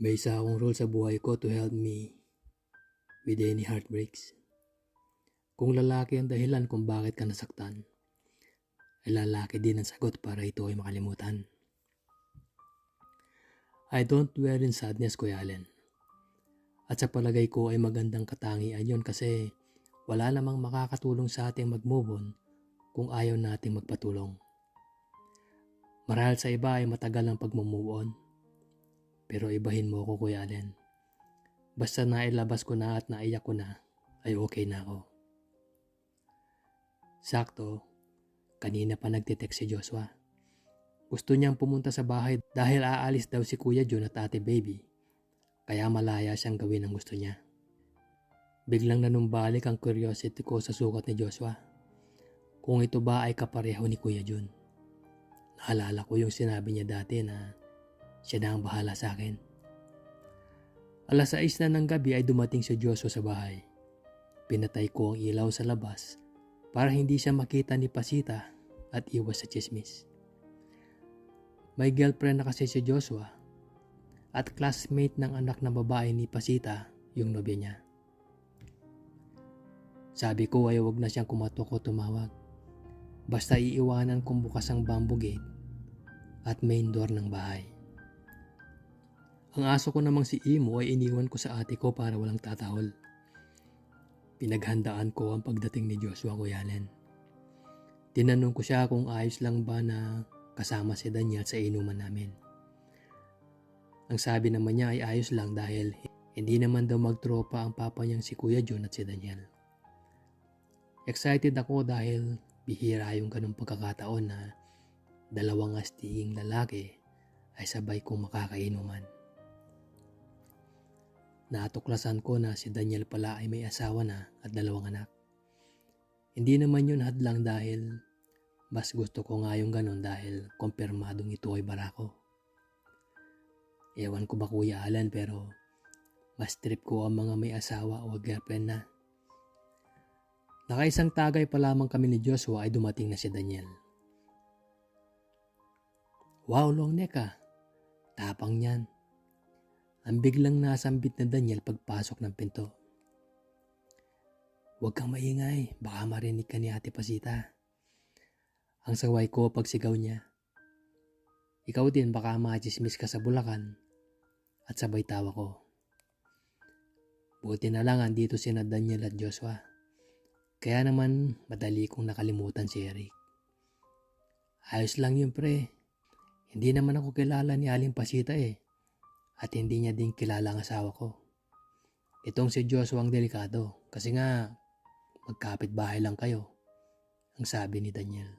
May isa akong role sa buhay ko to help me with any heartbreaks. Kung lalaki ang dahilan kung bakit ka nasaktan, ay lalaki din ang sagot para ito ay makalimutan. I don't dwell in sadness, Kuya Allen. At sa palagay ko ay magandang katangian yon kasi wala namang makakatulong sa ating mag-move on kung ayaw nating magpatulong. Marahil sa iba ay matagal ang pag-move on. Pero ibahin mo ako, Kuya Allen. Basta nailabas ko na at naiyak ko na, ay okay na ako. Sakto, kanina pa nagtitext si Joshua. Gusto niyang pumunta sa bahay dahil aalis daw si Kuya John at Ate Baby. Kaya malaya siyang gawin ang gusto niya. Biglang nanumbalik ang curiosity ko sa sukat ni Joshua. Kung ito ba ay kapareho ni Kuya John. Naalala ko yung sinabi niya dati na siya na ang bahala sa akin. 6:00 na ng gabi ay dumating si Joshua sa bahay. Pinatay ko ang ilaw sa labas para hindi siya makita ni Pasita at iwas sa chismis. May girlfriend na kasi si Joshua at classmate ng anak na babae ni Pasita yung nobya niya. Sabi ko ay huwag na siyang kumatok o tumawag. Basta iiwanan kong bukas ang bamboo gate at main door ng bahay. Ang aso ko namang si Imo ay iniwan ko sa ate ko para walang tatahol. Pinaghandaan ko ang pagdating ni Joshua, Kuya Allen. Tinanong ko siya kung ayos lang ba na kasama si Daniel sa inuman namin. Ang sabi naman niya ay ayos lang dahil hindi naman daw magtropa ang papa niyang si Kuya John at si Daniel. Excited ako dahil bihira yung ganung pagkakataon na dalawang astiging lalaki ay sabay kong makakainuman. Natuklasan ko na si Daniel pala ay may asawa na at 2 anak. Hindi naman yun hadlang dahil mas gusto ko nga yung ganun dahil kumpirmadong ito ay barako. Ewan ko ba, Kuya Allen, pero mas trip ko ang mga may asawa o girlfriend na. Nakaisang tagay pa lamang kami ni Joshua ay dumating na si Daniel. Wow, long neck ah. Tapang niyan. Ang biglang nasambit na Daniel pagpasok ng pinto. Huwag kang maingay, baka marinig ka ni Ate Pasita. Ang saway ko pagsigaw niya. Ikaw din baka machismis ka sa Bulacan. At sabay tawa ko. Buti na lang andito sina Daniel at Joshua. Kaya naman madali kong nakalimutan si Eric. Ayos lang yun, pre. Hindi naman ako kilala ni Aling Pasita eh. At hindi niya din kilala ang asawa ko. Itong si Joshua ang delikado kasi nga magkapit bahay lang kayo, ang sabi ni Daniel.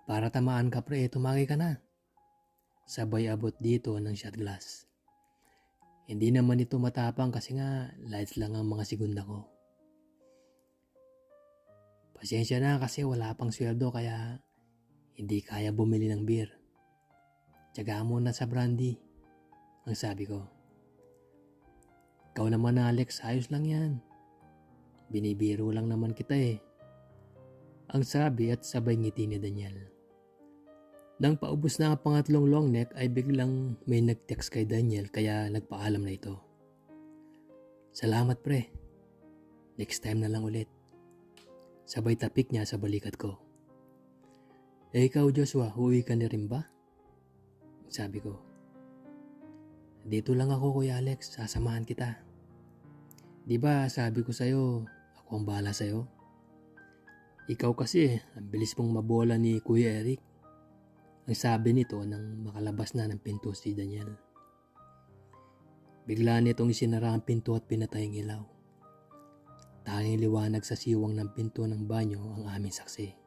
Para tamaan ka, pre, tumagi ka na. Sabay abot dito ng shot glass. Hindi naman ito matapang kasi nga lights lang ang mga segunda ko. Pasensya na kasi wala pang sweldo kaya hindi kaya bumili ng beer. Tiyaga mo na sa brandy, ang sabi ko. Ikaw naman, Alex, ayos lang yan. Binibiro lang naman kita eh. Ang sabi at sabay ngiti ni Daniel. Nang paubos na ang pangatlong long neck ay biglang may nag-text kay Daniel kaya nagpaalam na ito. Salamat, pre. Next time na lang ulit. Sabay tapik niya sa balikat ko. Ikaw, Joshua, huwi ka na rin ba? Sabi ko. Dito lang ako, Kuya Alex, sasamahan kita. Di ba sabi ko sa'yo, ako ang bahala sa'yo? Ikaw kasi, ang bilis mong mabola ni Kuya Eric. Ang sabi nito nang makalabas na ng pinto si Daniel. Bigla nitong isinara ang pinto at pinatay ang ilaw. Tanging liwanag sa siwang ng pinto ng banyo ang aming saksi.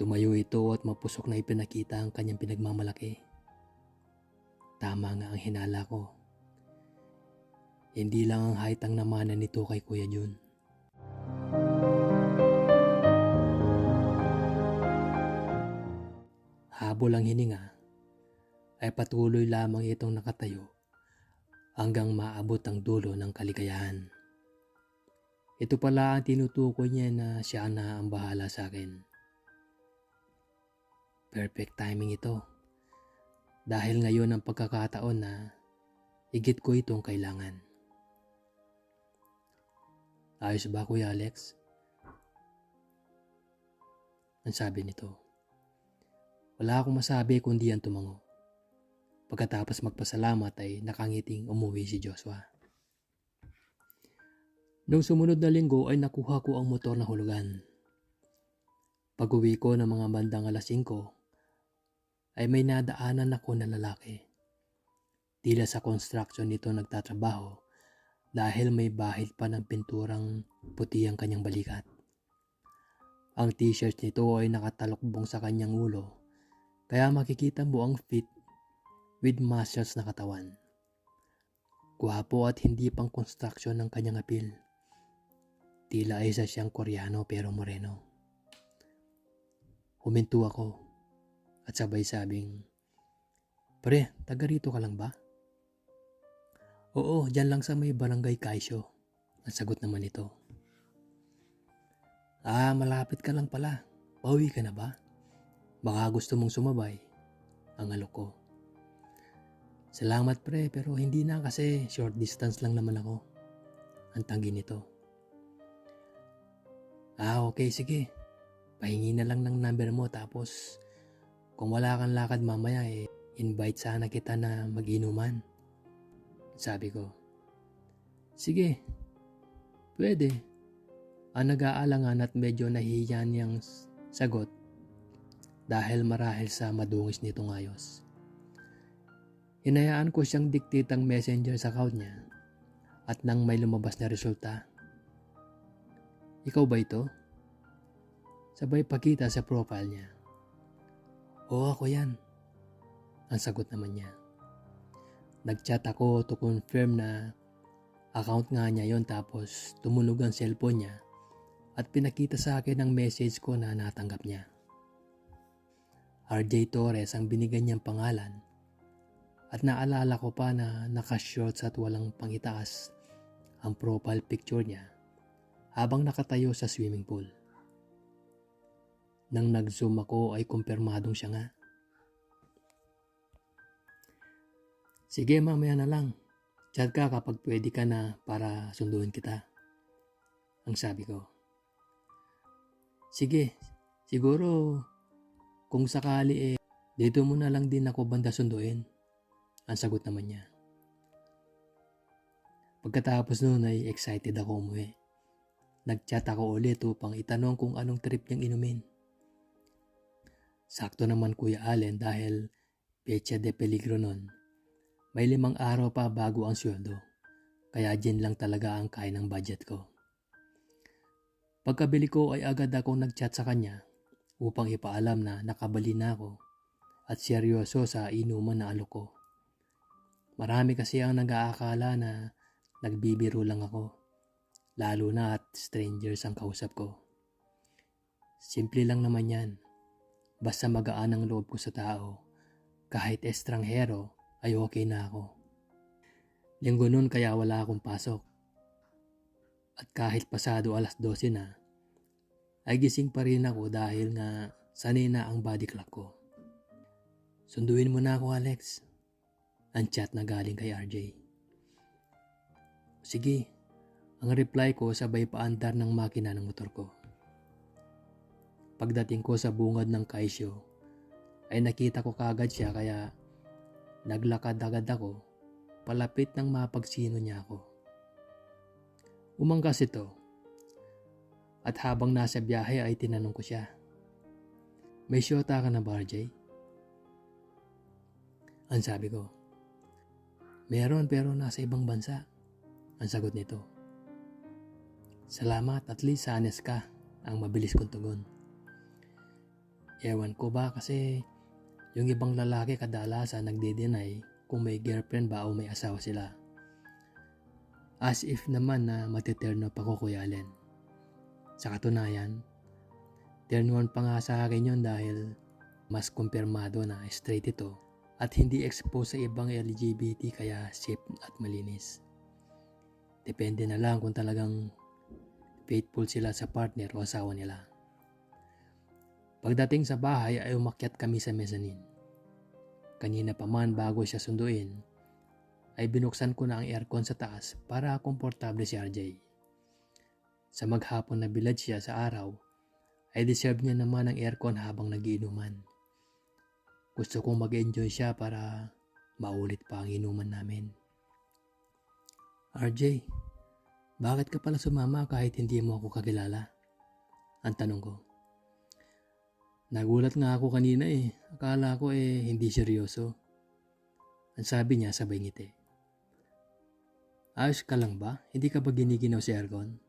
Tumayo ito at mapusok na ipinakita ang kanyang pinagmamalaki. Tama nga ang hinala ko. Hindi lang ang height ang namana nito kay Kuya John. Habol ang hininga, ay patuloy lamang itong nakatayo hanggang maabot ang dulo ng kaligayahan. Ito pala ang tinutukoy niya na siya na ang bahala sa akin. Perfect timing ito. Dahil ngayon ang pagkakataon na higit ko itong kailangan. Ayos ba, Kuya Alex? Ang sabi nito. Wala akong masabi kundi ang tumango. Pagkatapos magpasalamat ay nakangiting umuwi si Joshua. Noong sumunod na linggo ay nakuha ko ang motor na hulugan. Pag-uwi ko ng mga bandang alas 5 ay may nadaanan ako na lalaki. Tila sa construction nito nagtatrabaho dahil may bahid pa ng pinturang puti ang kanyang balikat. Ang t-shirt nito ay nakatalokbong sa kanyang ulo kaya makikita mo ang fit with muscles na katawan. Gwapo at hindi pang construction ng kanyang apil. Tila isa siyang Koreano pero moreno. Huminto ako at sabay sabing, "Pre, taga rito ka lang ba?" "Oo, dyan lang sa may barangay Kaisyo," ang sagot naman ito. "Ah, malapit ka lang pala. Pauwi ka na ba? Baka gusto mong sumabay," ang alok ko. "Salamat pre, pero hindi na kasi short distance lang naman ako," ang tanggi nito. "Ah, okay, sige. Pahingi na lang ng number mo tapos kung wala kang lakad mamaya invite sana kita na mag-inuman," sabi ko. "Sige, pwede." Ang nag-aalangan at medyo nahihiya niyang sagot dahil marahil sa madungis nitong ayos. Hinayaan ko siyang dictate ang messenger sa account niya at nang may lumabas na resulta, "Ikaw ba ito?" Sabay pakita sa profile niya. "Oo, ako yan," ang sagot naman niya. Nag-chat ako to confirm na account nga niya yon tapos tumunog ang cellphone niya at pinakita sa akin ang message ko na natanggap niya. RJ Torres ang binigyan niyang pangalan at naalala ko pa na naka-shorts at walang pangitaas ang profile picture niya habang nakatayo sa swimming pool. Nang nag-zoom ako ay kumpirmadong siya nga. "Sige, mamaya na lang. Chat ka kapag pwede ka na para sunduin kita," ang sabi ko. "Sige, siguro kung sakali dito mo na lang din ako banda sunduin," ang sagot naman niya. Pagkatapos noon ay excited ako umuwi. Nag-chat ako ulit upang itanong kung anong trip niyang inumin. Sakto naman Kuya Allen dahil pecha de peligro nun. May 5 araw pa bago ang sweldo, kaya dyan lang talaga ang kaya ng budget ko. Pagkabili ko ay agad akong nag-chat sa kanya upang ipaalam na nakabali na ako at seryoso sa inuman na alok ko. Marami kasi ang nag-aakala na nagbibiro lang ako, lalo na at strangers ang kausap ko. Simple lang naman yan. Basta magaan ang loob ko sa tao, kahit estranghero ay okay na ako. Linggo nun kaya wala akong pasok. At kahit pasado alas 12 na, ay gising pa rin ako dahil nga sanay na ang body clock ko. "Sunduin mo na ako, Alex," ang chat na galing kay RJ. "Sige," ang reply ko sabay paandar ng makina ng motor ko. Pagdating ko sa bungad ng Kaisyo, ay nakita ko kagad siya kaya naglakad agad ako palapit nang mapagsino niya ako. Umangkas ito at habang nasa biyahe ay tinanong ko siya, "May syota ka na ba, RJ?" Ang sabi ko, "Meron pero nasa ibang bansa," ang sagot nito. "Salamat, at least honest ka," ang mabilis kong tugon. Ewan ko ba kasi yung ibang lalaki kadalasan nagde-deny kung may girlfriend ba o may asawa sila. As if naman na matiterno pa ko, Kuya Allen. Sa katunayan, turn on pa nga sa akin yun dahil mas kumpirmado na straight ito at hindi exposed sa ibang LGBT kaya safe at malinis. Depende na lang kung talagang faithful sila sa partner o asawa nila. Pagdating sa bahay ay umakyat kami sa mezzanine. Kanina pa man bago siya sunduin, ay binuksan ko na ang aircon sa taas para komportable si RJ. Sa maghapon na bilad siya sa araw, ay deserve niya naman ang aircon habang nagiinuman. Gusto kong mag-enjoy siya para maulit pa ang inuman namin. RJ, bakit ka pala sumama kahit hindi mo ako kakilala? Ang tanong ko. Nagulat nga ako kanina eh. Akala ko hindi seryoso. Ang sabi niya sabay ngiti. Ayos ka lang ba? Hindi ka ba giniginaw si aircon?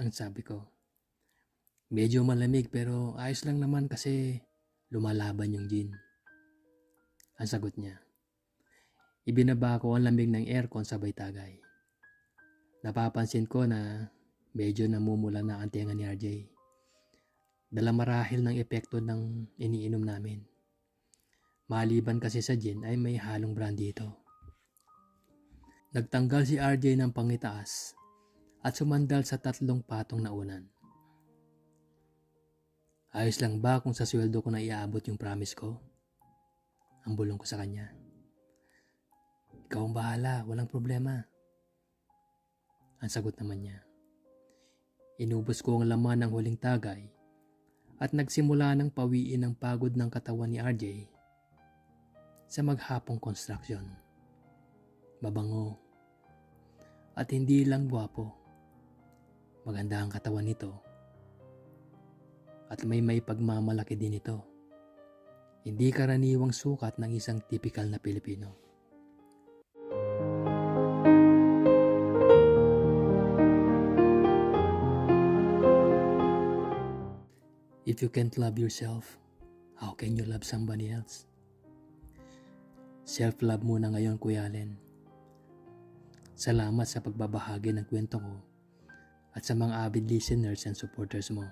Ang sabi ko. Medyo malamig pero ayos lang naman kasi lumalaban yung gin. Ang sagot niya. Ibinaba ko ang lamig ng aircon sabay tagay. Napapansin ko na medyo namumula na ang tenga ni RJ. Dala marahil ng epekto ng iniinom namin. Maliban kasi sa gin ay may halong brandy ito. Nagtanggal si RJ ng pangitaas at sumandal sa 3 patong na unan. Ayos lang ba kung sa sweldo ko na iaabot yung promise ko? Ang bulong ko sa kanya. Ikaw ang bahala, walang problema. Ang sagot naman niya. Inubos ko ang laman ng huling tagay at nagsimula ng pawiin ang pagod ng katawan ni RJ sa maghapong construction. Mabango at hindi lang gwapo. Maganda ang katawan nito at may pagmamalaki din ito. Hindi karaniwang sukat ng isang typical na Pilipino. If you can't love yourself, how can you love somebody else? Self-love muna ngayon, Kuya Allen. Salamat sa pagbabahagi ng kwento ko at sa mga avid listeners and supporters mo.